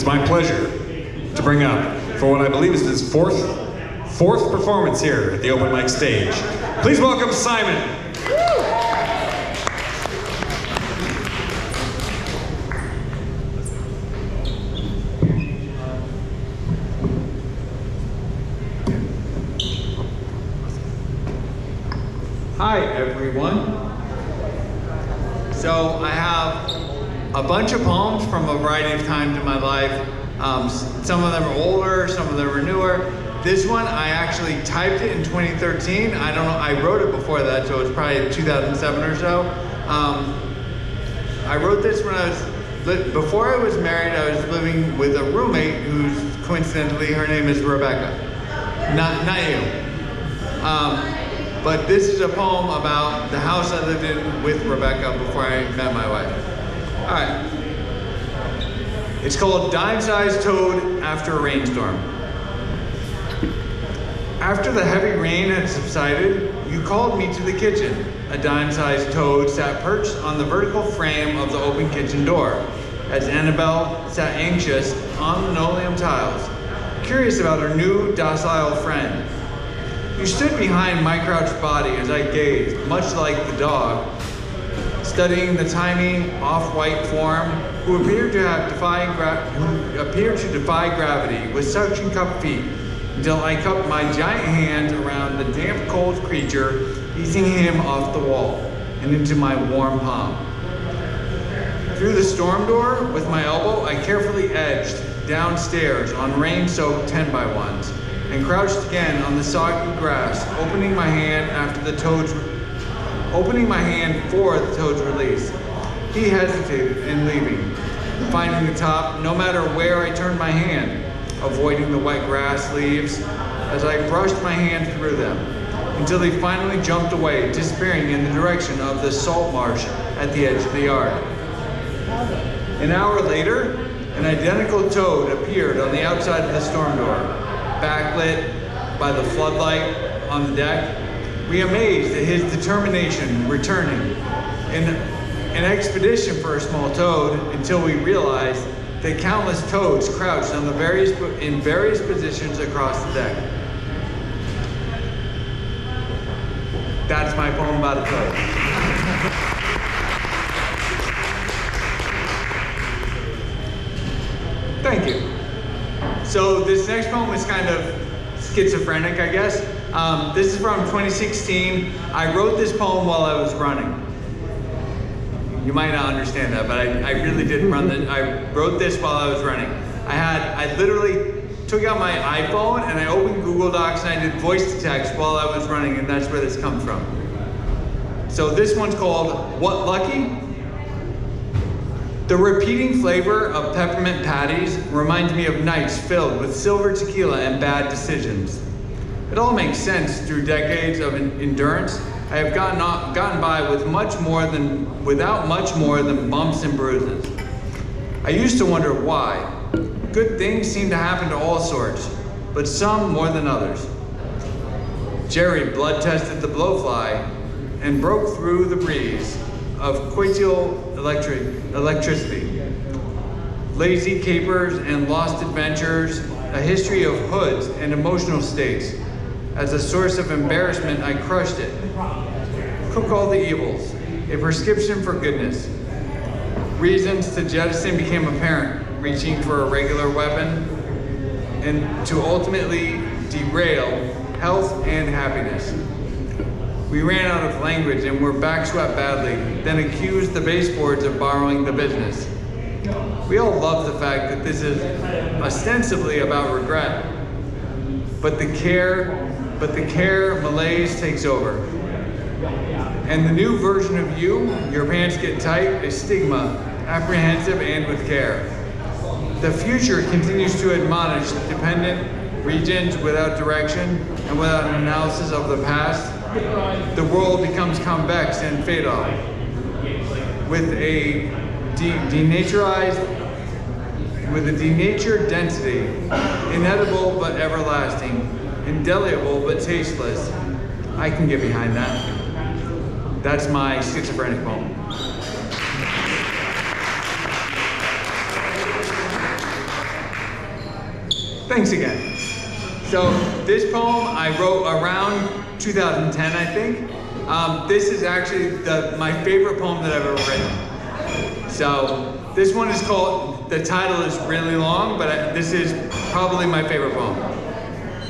my pleasure to bring up for what I believe is his fourth performance here at the open mic stage. Please welcome Simon. Hi everyone. So I have a bunch of poems from a variety of times in my life. Some of them are older, some of them are newer. This one, I actually typed it in 2013. I don't know, I wrote it before that, so it's probably 2007 or so. I wrote this when before I was married, I was living with a roommate who's coincidentally, her name is Rebecca. Not you. But this is a poem about the house I lived in with Rebecca before I met my wife. All right. It's called Dime-Sized Toad After a Rainstorm. After the heavy rain had subsided, you called me to the kitchen. A dime-sized toad sat perched on the vertical frame of the open kitchen door, as Annabelle sat anxious on linoleum tiles, curious about her new docile friend. You stood behind my crouched body as I gazed, much like the dog, studying the tiny, off-white form who appeared to defy gravity with suction cup feet, until I cupped my giant hand around the damp, cold creature, easing him off the wall and into my warm palm. Through the storm door, with my elbow, I carefully edged downstairs on rain-soaked 10x1s and crouched again on the soggy grass, opening my hand for the toad's release. He hesitated in leaving, finding the top no matter where I turned my hand, avoiding the wet grass leaves as I brushed my hand through them, until he finally jumped away, disappearing in the direction of the salt marsh at the edge of the yard. An hour later, an identical toad appeared on the outside of the storm door, backlit by the floodlight on the deck. We amazed at his determination returning, an expedition for a small toad, until we realized that countless toads crouched on in various positions across the deck. That's my poem about a toad. Thank you. So this next poem is kind of schizophrenic, I guess. This is from 2016. I wrote this poem while I was running. You might not understand that, but I really did I wrote this while I was running. I literally took out my iPhone and I opened Google Docs and I did voice to text while I was running, and that's where this comes from. So this one's called What Lucky? The repeating flavor of peppermint patties reminds me of nights filled with silver tequila and bad decisions. It all makes sense through decades of endurance. I have gotten by without much more than bumps and bruises. I used to wonder why. Good things seem to happen to all sorts, but some more than others. Jerry blood tested the blowfly and broke through the breeze of quietude electricity. Lazy capers and lost adventures, a history of hoods and emotional states. As a source of embarrassment, I crushed it. Cook all the evils, a prescription for goodness. Reasons to jettison became apparent, reaching for a regular weapon, and to ultimately derail health and happiness. We ran out of language and were backswept badly, then accused the baseboards of borrowing the business. We all love the fact that this is ostensibly about regret, but the care malaise takes over. And the new version of you, your pants get tight, is stigma, apprehensive and with care. The future continues to admonish dependent regions without direction and without an analysis of the past. The world becomes convex and fatal, with a denatured density, inedible but everlasting, indelible but tasteless. I can get behind that. That's my schizophrenic poem. Thanks again. So this poem I wrote around 2010, I think. This is actually my favorite poem that I've ever written. So this one is called, the title is really long, but this is probably my favorite poem.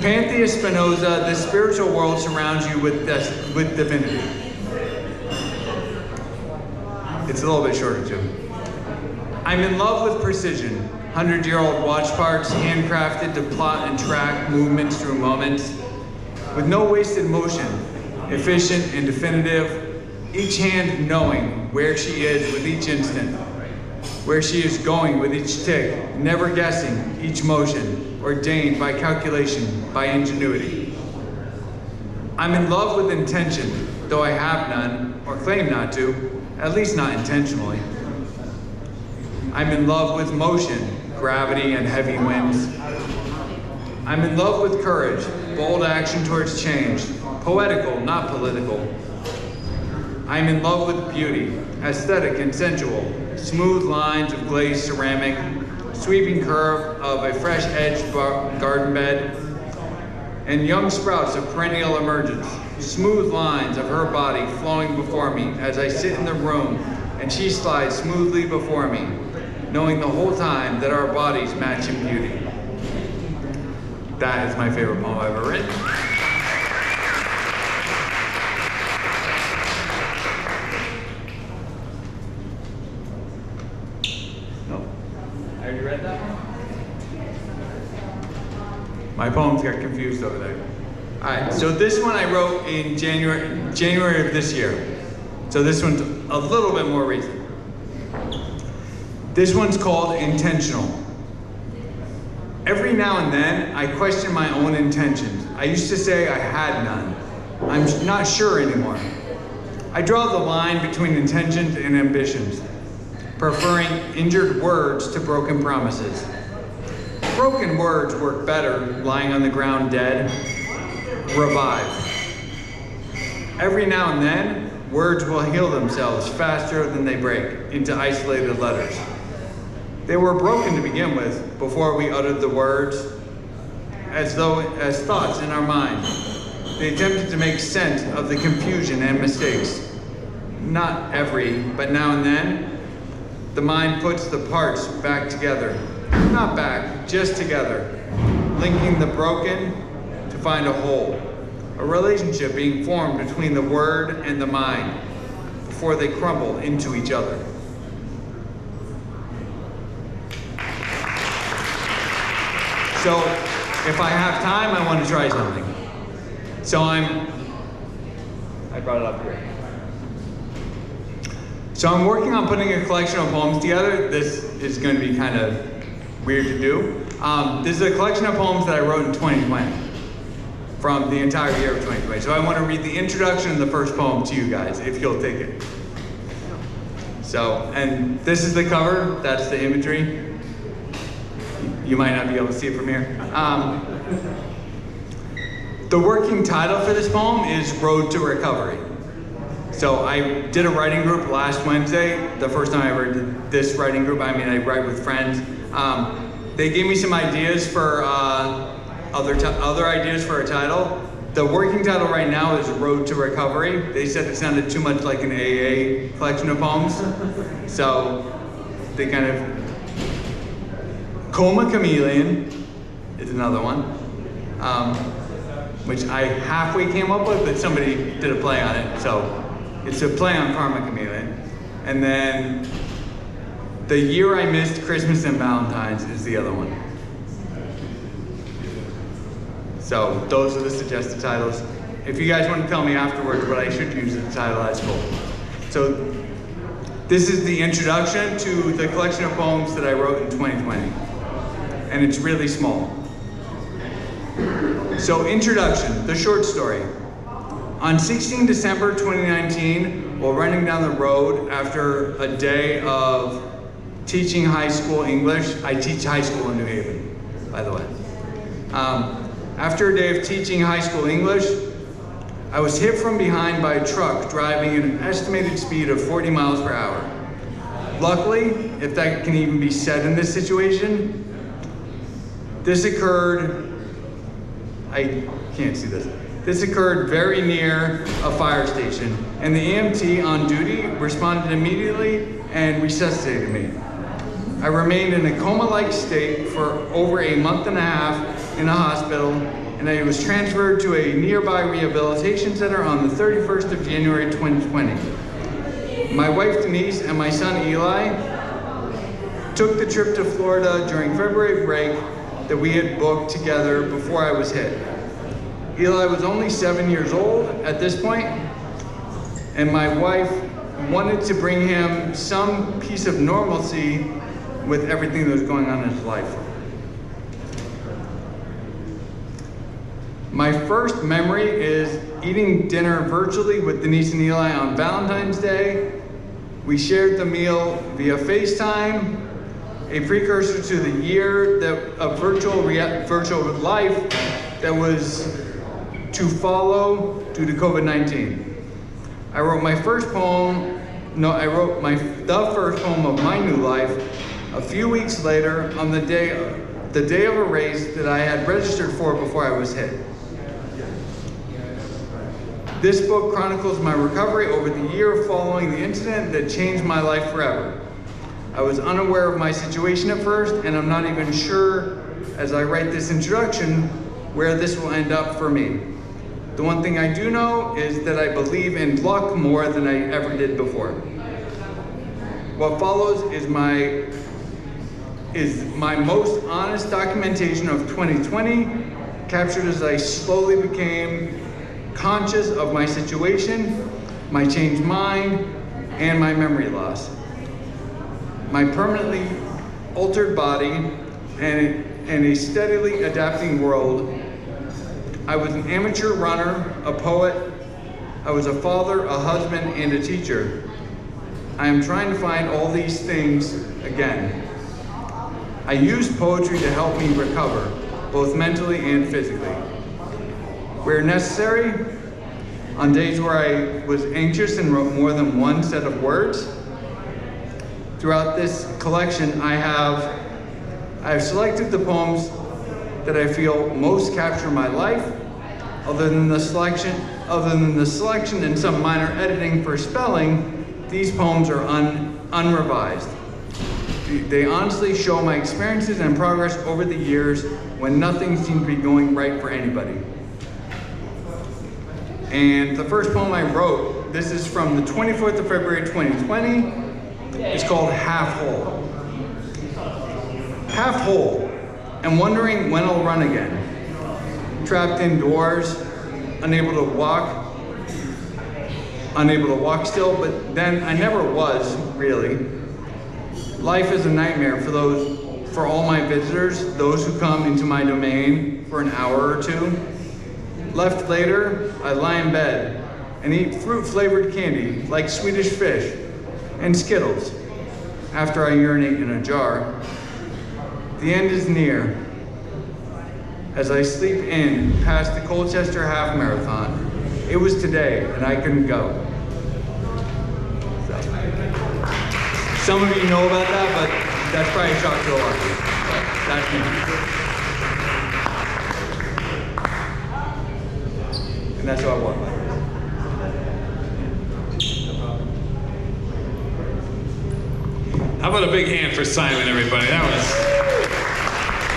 Panthea Spinoza, the spiritual world surrounds you with divinity. It's a little bit shorter too. I'm in love with precision. 100-year-old watch parts, handcrafted to plot and track movements through moments. With no wasted motion, efficient and definitive, each hand knowing where she is with each instant, where she is going with each tick, never guessing each motion, ordained by calculation, by ingenuity. I'm in love with intention, though I have none, or claim not to, at least not intentionally. I'm in love with motion, gravity and heavy winds. I'm in love with courage, bold action towards change, poetical, not political. I'm in love with beauty, aesthetic and sensual, smooth lines of glazed ceramic, sweeping curve of a fresh-edged garden bed, and young sprouts of perennial emergence, smooth lines of her body flowing before me as I sit in the room and she slides smoothly before me, knowing the whole time that our bodies match in beauty. That is my favorite poem I've ever written. No, I already read that one? My poems got confused over there. All right, so this one I wrote in January of this year. So this one's a little bit more recent. This one's called Intentional. Every now and then, I question my own intentions. I used to say I had none. I'm not sure anymore. I draw the line between intentions and ambitions, preferring injured words to broken promises. Broken words work better lying on the ground dead. Revive. Every now and then, words will heal themselves faster than they break into isolated letters. They were broken to begin with before we uttered the words, as thoughts in our mind. They attempted to make sense of the confusion and mistakes. Not every, but now and then, the mind puts the parts back together. Not back, just together, linking the broken to find a whole. A relationship being formed between the word and the mind before they crumble into each other. So, if I have time, I want to try something. So I brought it up here. So I'm working on putting a collection of poems together. This is going to be kind of weird to do. This is a collection of poems that I wrote in 2020, from the entire year of 2020. So I want to read the introduction and the first poem to you guys, if you'll take it. So, and this is the cover, that's the imagery. You might not be able to see it from here. The working title for this poem is Road to Recovery. So I did a writing group last Wednesday, the first time I ever did this writing group. I mean, I write with friends. They gave me some ideas for other ideas for a title. The working title right now is Road to Recovery. They said it sounded too much like an AA collection of poems. So they kind of, Coma Chameleon is another one, which I halfway came up with, but somebody did a play on it. So it's a play on Karma Chameleon. And then The Year I Missed Christmas and Valentine's is the other one. So those are the suggested titles. If you guys want to tell me afterwards what I should use as a title, that's cool. So this is the introduction to the collection of poems that I wrote in 2020. And it's really small. So introduction, the short story. On 16 December 2019, while running down the road after a day of teaching high school English, I teach high school in New Haven, by the way. After a day of teaching high school English, I was hit from behind by a truck driving at an estimated speed of 40 miles per hour. Luckily, if that can even be said in this situation, This occurred, I can't see this. This occurred very near a fire station, and the EMT on duty responded immediately and resuscitated me. I remained in a coma-like state for over a month and a half in a hospital, and I was transferred to a nearby rehabilitation center on the 31st of January 2020. My wife Denise and my son Eli took the trip to Florida during February break that we had booked together before I was hit. Eli was only 7 years old at this point, and my wife wanted to bring him some piece of normalcy with everything that was going on in his life. My first memory is eating dinner virtually with Denise and Eli on Valentine's Day. We shared the meal via FaceTime, a precursor to the year of virtual life that was to follow due to COVID-19. I wrote the first poem of my new life a few weeks later on the day of a race that I had registered for before I was hit. This book chronicles my recovery over the year following the incident that changed my life forever. I was unaware of my situation at first, and I'm not even sure, as I write this introduction, where this will end up for me. The one thing I do know is that I believe in luck more than I ever did before. What follows is my most honest documentation of 2020, captured as I slowly became conscious of my situation, my changed mind, and my memory loss. My permanently altered body and a steadily adapting world. I was an amateur runner, a poet. I was a father, a husband, and a teacher. I am trying to find all these things again. I use poetry to help me recover, both mentally and physically. Where necessary, on days where I was anxious and wrote more than one set of words. Throughout this collection, I have selected the poems that I feel most capture my life. Other than the selection and some minor editing for spelling, these poems are unrevised. They honestly show my experiences and progress over the years when nothing seemed to be going right for anybody. And the first poem I wrote, this is from the 24th of February 2020. It's called Half Whole. Half whole, and wondering when I'll run again. Trapped indoors, unable to walk still, but then I never was, really. Life is a nightmare for all my visitors, those who come into my domain for an hour or two. Left later, I lie in bed and eat fruit-flavored candy like Swedish Fish and Skittles after I urinate in a jar. The end is near as I sleep in past the Colchester Half Marathon. It was today and I couldn't go. So, some of you know about that, but that's probably a shock to a lot of you. That's me. And that's what I want. How about a big hand for Simon, everybody? That was